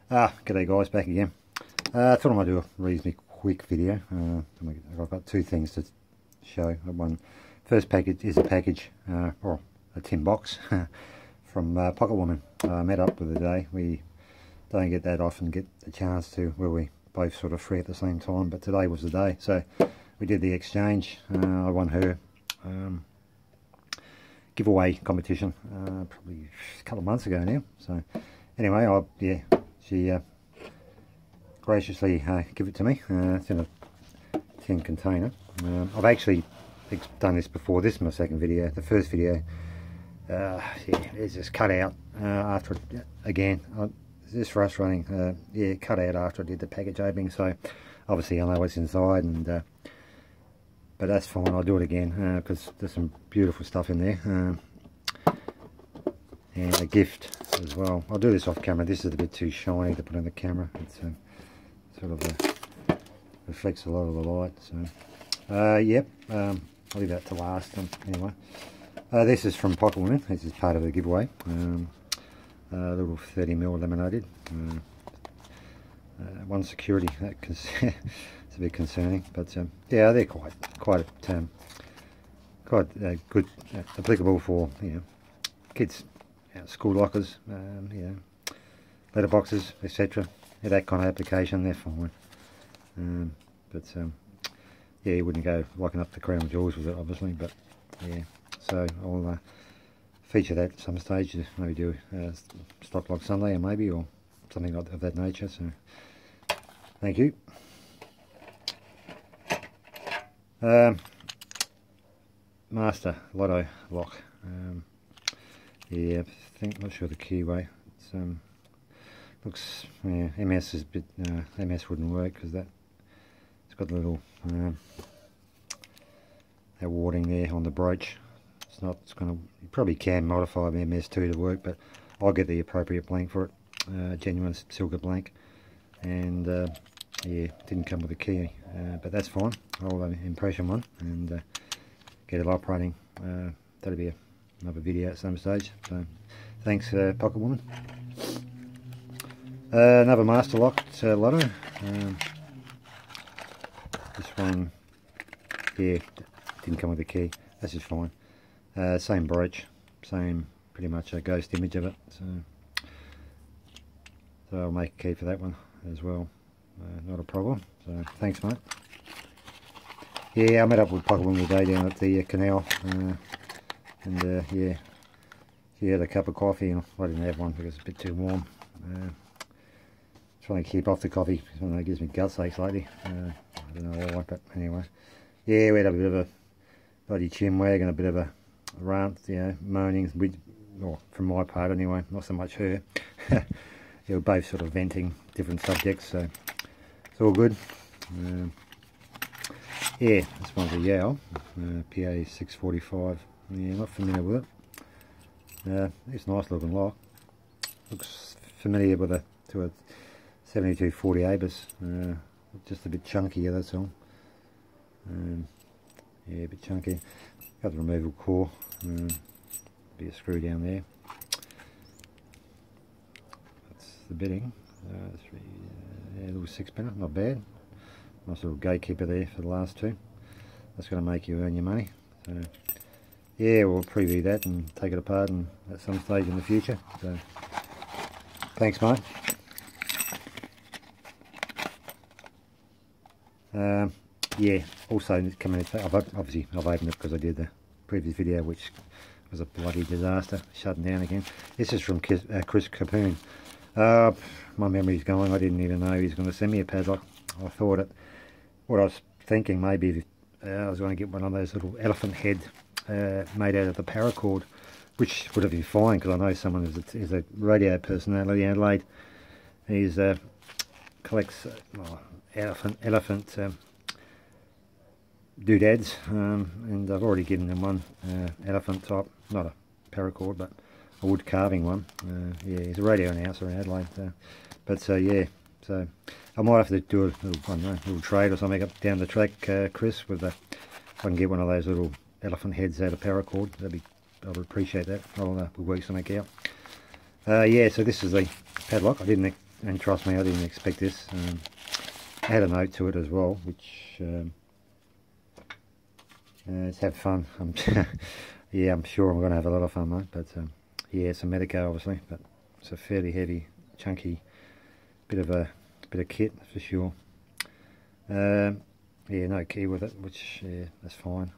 G'day guys, back again. I thought I might do a reasonably quick video. I've got two things to show. First package is a package, or a tin box from Pocket Woman. I met up with today. We don't get that often, get the chance to where we both sort of free at the same time, but today was the day. So we did the exchange. I won her giveaway competition probably a couple of months ago now. So anyway, she graciously gave it to me. It's in a tin container. I've actually done this before. This is my second video. The first video, it's just cut out after again. It's just frustrating. Cut out after I did the package opening. So obviously I know what's inside, and but that's fine. I'll do it again because there's some beautiful stuff in there. And a gift as well. I'll do this off camera. This is a bit too shiny to put on the camera. It's sort of reflects a lot of the light. So yep, I'll leave that to last. Anyway, this is from Pocket Woman. This is part of the giveaway. A little 30ml laminated. One security. It's a bit concerning, but yeah, they're quite good, applicable for kids. School lockers, letter boxes, etc. That kind of application, they're fine. Yeah, you wouldn't go locking up the crown jewels with it, obviously. But yeah, so I'll feature that at some stage. Maybe do Stock Lock Sunday, or maybe, or something of that nature. So thank you. Master LOTO lock. Yeah, not sure the keyway. It's looks, yeah, MS is a bit, MS wouldn't work because it's got a little that warding there on the brooch. It's gonna, you probably can modify the MS2 to work, but I'll get the appropriate blank for it, genuine silver blank, and yeah, didn't come with a key, but that's fine. I'll impression one and get it operating. That'll be another video at some stage. So thanks, Pocket Woman. Another master lock LOTO. This one, yeah, didn't come with a key. That's just fine. Same brooch, same pretty much a ghost image of it. So I'll make a key for that one as well. Not a problem. So thanks, mate. Yeah, I met up with Pocket Woman today down at the canal. And yeah, she had a cup of coffee, and I didn't have one because it's a bit too warm. Trying to keep off the coffee because it gives me gut aches lately. I don't know why, but anyway. Yeah, we had a bit of a bloody chin wag and a bit of a rant, moaning, from my part anyway, not so much her. We were both sort of venting different subjects, so it's all good. Yeah, this one's a Yao, PA 645. Yeah, not familiar with it. It's a nice looking lock. Looks familiar with a 7240 Abus. Just a bit chunkier, that's all. Yeah, a bit chunky. Got the removable core. Be a screw down there. That's the bitting. Yeah, little 6-pinner, not bad. Nice little gatekeeper there for the last two. That's going to make you earn your money. So yeah, we'll preview that and take it apart and at some stage in the future. So thanks, mate. Yeah, also coming. I've opened it because I did the previous video, which was a bloody disaster, shutting down again. This is from Chris Capune. My memory's going. I didn't even know he was going to send me a padlock. I thought what I was thinking, maybe I was going to get one of those little elephant head made out of the paracord, which would have been fine because I know someone is a radio personality in Adelaide. He collects elephant doodads, and I've already given them one elephant type, not a paracord, but a wood carving one. Yeah, he's a radio announcer in Adelaide. Yeah, so I might have to do a little trade or something up down the track, Chris, with if I can get one of those little elephant heads out of paracord. I would appreciate that. We'll work something out. Yeah, so this is the padlock. I didn't and trust me, I didn't expect this. I had a note to it as well, which let's have fun. Yeah, I'm sure I'm going to have a lot of fun, mate. But yeah, it's a Medico, obviously, but it's a fairly heavy, chunky bit of kit for sure. Yeah, no key with it, which yeah, that's fine.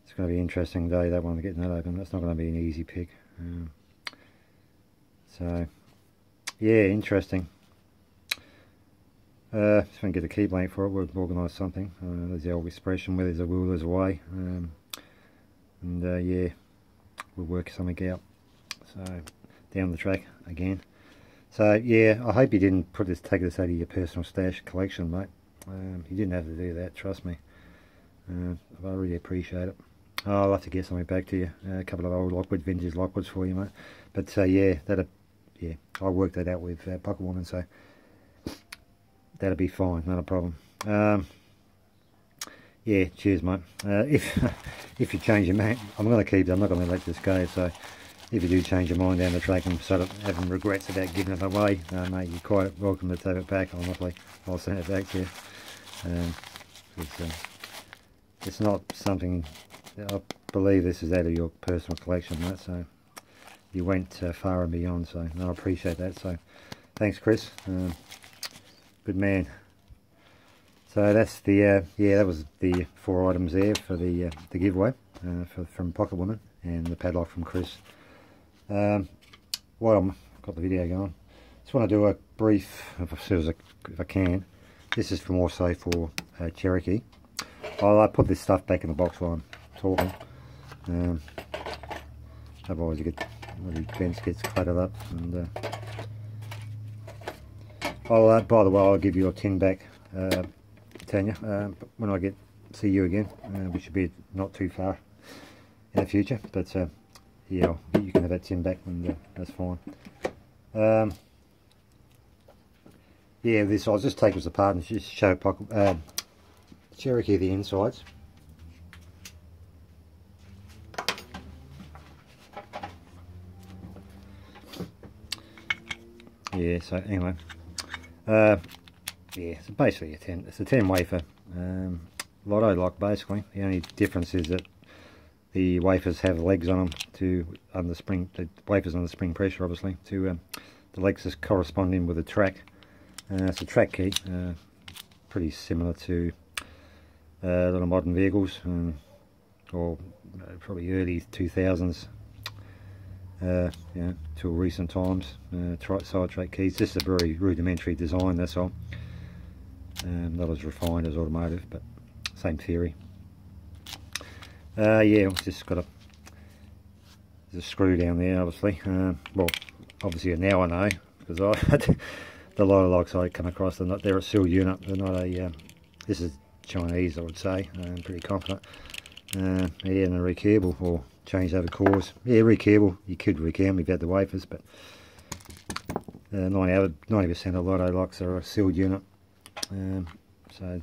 It's going to be an interesting day, that one, getting that open. That's not going to be an easy pick. So yeah, interesting. Just want to get a key blank for it. We'll organise something. There's the old expression, where there's a will, there's a way. And yeah, we'll work something out. So down the track again. So yeah, I hope you didn't take this out of your personal stash collection, mate. You didn't have to do that, trust me. I really appreciate it. Oh, I'll have to get something back to you. A couple of old Lockwood, vintage Lockwoods for you, mate. But yeah, yeah, I worked that out with Pocket Woman, so that'll be fine, not a problem. Yeah, cheers, mate. If you change your mind, I'm going to keep it. I'm not going to let this go. So if you do change your mind down the track and sort of having regrets about giving it away, mate, you're quite welcome to take it back. Honestly, I'll send it back to you. It's not something. I believe this is out of your personal collection, mate. So you went far and beyond. So no, I appreciate that. So thanks, Chris. Good man. So that's the yeah, that was the 4 items there for the giveaway from Pocket Woman, and the padlock from Chris. While I've got the video going, just want to do a brief, if I can. This is also for Cherokee. I put this stuff back in the box while I'm talking. Otherwise you get the bench gets cluttered up. And by the way, I'll give you a tin back, Tanya, when I see you again, which should be not too far in the future. But yeah, you can have that tin back, and that's fine. Yeah, I'll just take this apart and just show Cherokee the insides. Yeah, so anyway, yeah, so basically it's a 10 wafer LOTO lock. Basically, the only difference is that the wafers have legs on them the wafers on the spring pressure, obviously, to the legs is corresponding with the track. It's a track key, pretty similar to a lot of modern vehicles, or probably early 2000s, you know, till recent times. Side track keys. This is a very rudimentary design, that's all. Not as refined as automotive, but same theory. Yeah, it's just got there's a screw down there, obviously. Well, obviously now I know, because the LOTO locks I come across, they're a sealed unit. They're not a. This is Chinese, I would say. I'm pretty confident. Yeah, and a rekeyable or change over cores. Yeah, rekeyable. You could rekey them if you had the wafers, but 90% of LOTO locks are a sealed unit. So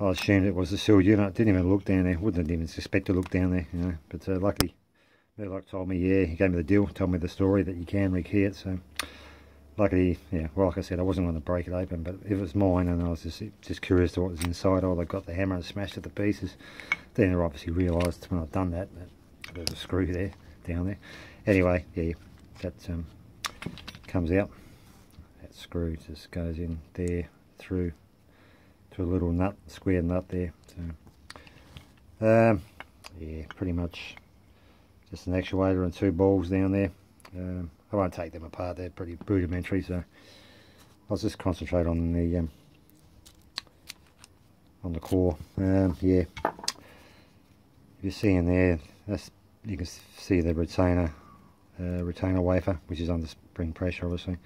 I assumed it was a sealed unit. Didn't even look down there. Wouldn't even suspect to look down there, you know. But luckily, Murdoch told me, yeah, he gave me the deal, told me the story that you can rekey it. So luckily, yeah, well, like I said, I wasn't going to break it open, but it was mine, and I was just curious to what was inside. Oh, they got the hammer and smashed it to pieces. Then I obviously realised when I'd done that there's a screw there, down there. Anyway, yeah, that comes out. That screw just goes in there through to a little nut, square nut there. So yeah, pretty much just an actuator and 2 balls down there. I won't take them apart, they're pretty rudimentary, so I'll just concentrate on the core. Yeah, if you see in there, you can see the retainer wafer, which is under spring pressure, obviously.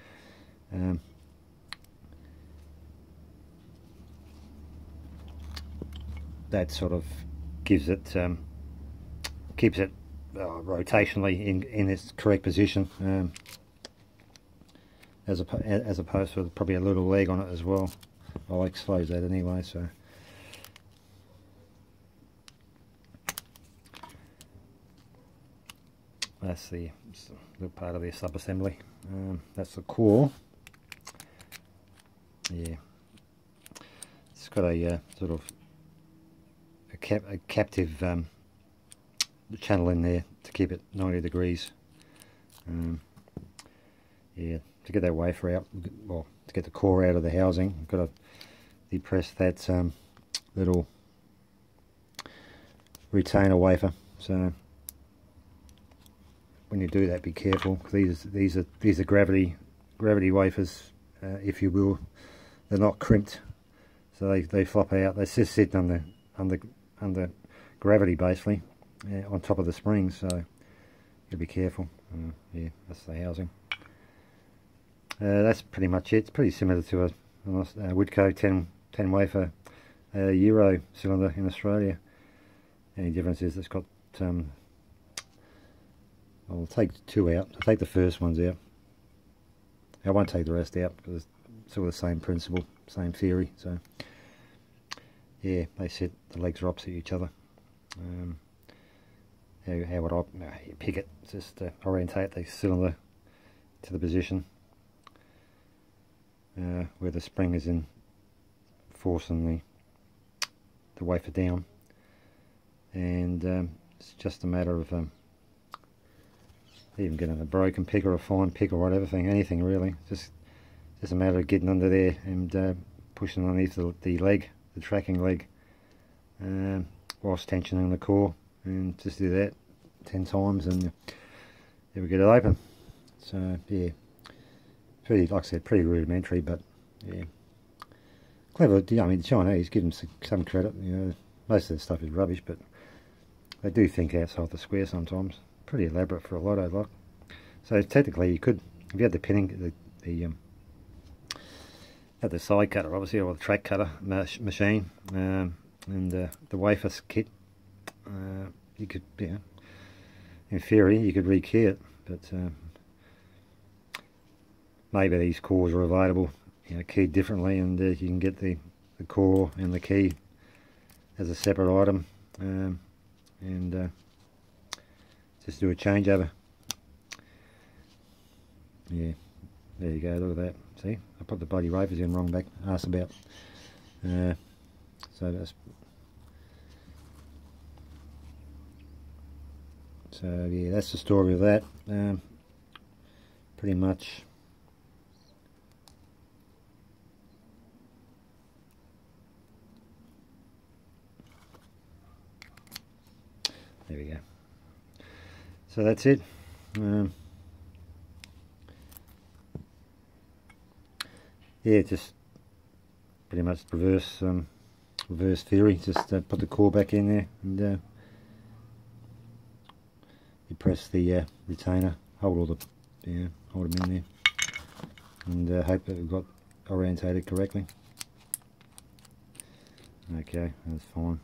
That sort of gives it, keeps it rotationally in its correct position, as opposed to probably a little leg on it as well. I'll expose that anyway. So That's the little part of the sub-assembly. That's the core. Yeah, it's got a sort of a captive channel in there to keep it 90 degrees. Yeah, to get that wafer out, well, to get the core out of the housing, I've got to depress that little retainer wafer. So when you do that, be careful. These are gravity wafers, if you will. They're not crimped, so they flop out. They just sit under gravity basically, on top of the springs. So you be careful. Yeah, that's the housing. That's pretty much it. It's pretty similar to a Woodco 10 wafer Euro cylinder in Australia. Any difference is it's got I'll take 2 out. I'll take the first ones out. I won't take the rest out because it's all the same principle, same theory. So yeah, they sit, the legs are opposite each other. How would I pick it? Just orientate the cylinder to the position where the spring is in forcing the wafer down, and it's just a matter of even getting a broken pick or a fine pick or whatever thing, anything really. Just a matter of getting under there and pushing underneath the leg, the tracking leg, whilst tensioning the core, and just do that 10 times and there we get it open. So yeah, pretty, like I said, pretty rudimentary, but yeah, clever. I mean, the Chinese, give them some credit. You know, most of the stuff is rubbish, but they do think outside the square sometimes. Pretty elaborate for a LOTO, like. So technically, you could, if you had the pinning, had the side cutter, obviously, or the track cutter machine, and the wafer kit, you could, you know, in theory, you could rekey it, but maybe these cores are available, you know, keyed differently, and you can get the core and the key as a separate item, and just do a changeover. Yeah, there you go, look at that. See, I put the bloody wafers in wrong back, asked about. So yeah, that's the story of that. Pretty much. There we go. So that's it. Yeah, just pretty much reverse theory. Just put the core back in there, and you press the retainer, hold all the, hold them in there, and hope that we've got orientated correctly. Okay, that's fine.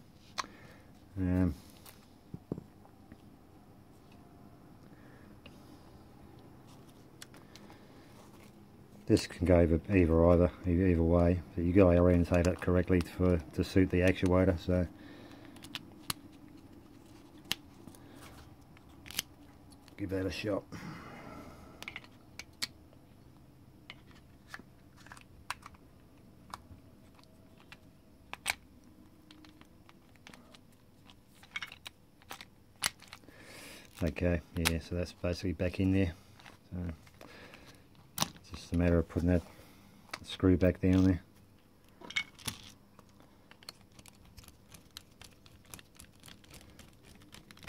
This can go either way, but you got to orientate it correctly to suit the actuator. So give that a shot. Okay, yeah, so that's basically back in there. So it's just a matter of putting that screw back down there.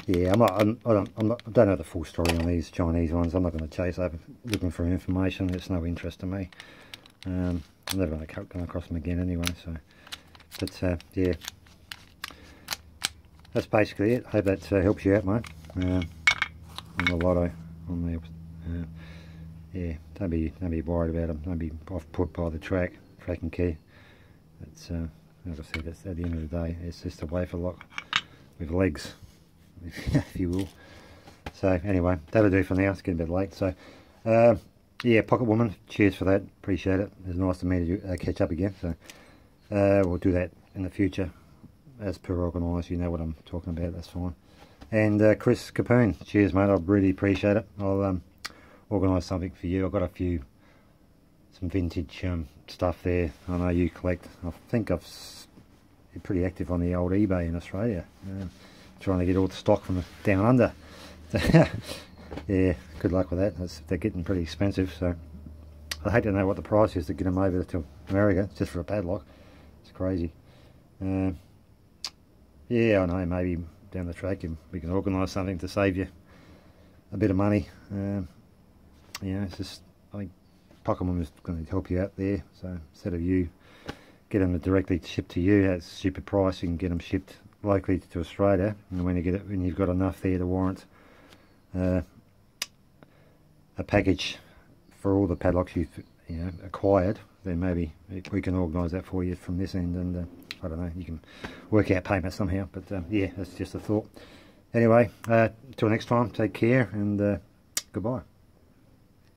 Yeah, I don't know the full story on these Chinese ones. I'm not going to chase over looking for information. It's no interest to me. I'm never going to come across them again anyway. So, but yeah, that's basically it. Hope that helps you out, mate. On the LOTO, on the yeah, don't be worried about them. Don't be off put by the tracking key. It's as I said, it's, at the end of the day, it's just a wafer lock with legs, if you will. So anyway, that'll do for now. It's getting a bit late. So yeah, Pocket Woman, cheers for that. Appreciate it. It's nice to meet you, catch up again. So we'll do that in the future as per organised. You know what I'm talking about. That's fine. And Chris Capune, cheers mate, I really appreciate it. I'll organise something for you. I've got some vintage stuff there. I know you collect. I think you're pretty active on the old eBay in Australia, trying to get all the stock from down under. Yeah, good luck with that. They're getting pretty expensive, so I hate to know what the price is to get them over to America just for a padlock. It's crazy. Yeah, I know, maybe down the track we can organise something to save you a bit of money. It's just, I think Pokemon is going to help you out there, so instead of you get them directly shipped to you at a stupid price, you can get them shipped locally to Australia, and when you've got enough there to warrant a package for all the padlocks you've acquired, then maybe we can organise that for you from this end, and I don't know, you can work out payment somehow, but yeah, that's just a thought. Anyway, till next time, take care, and goodbye.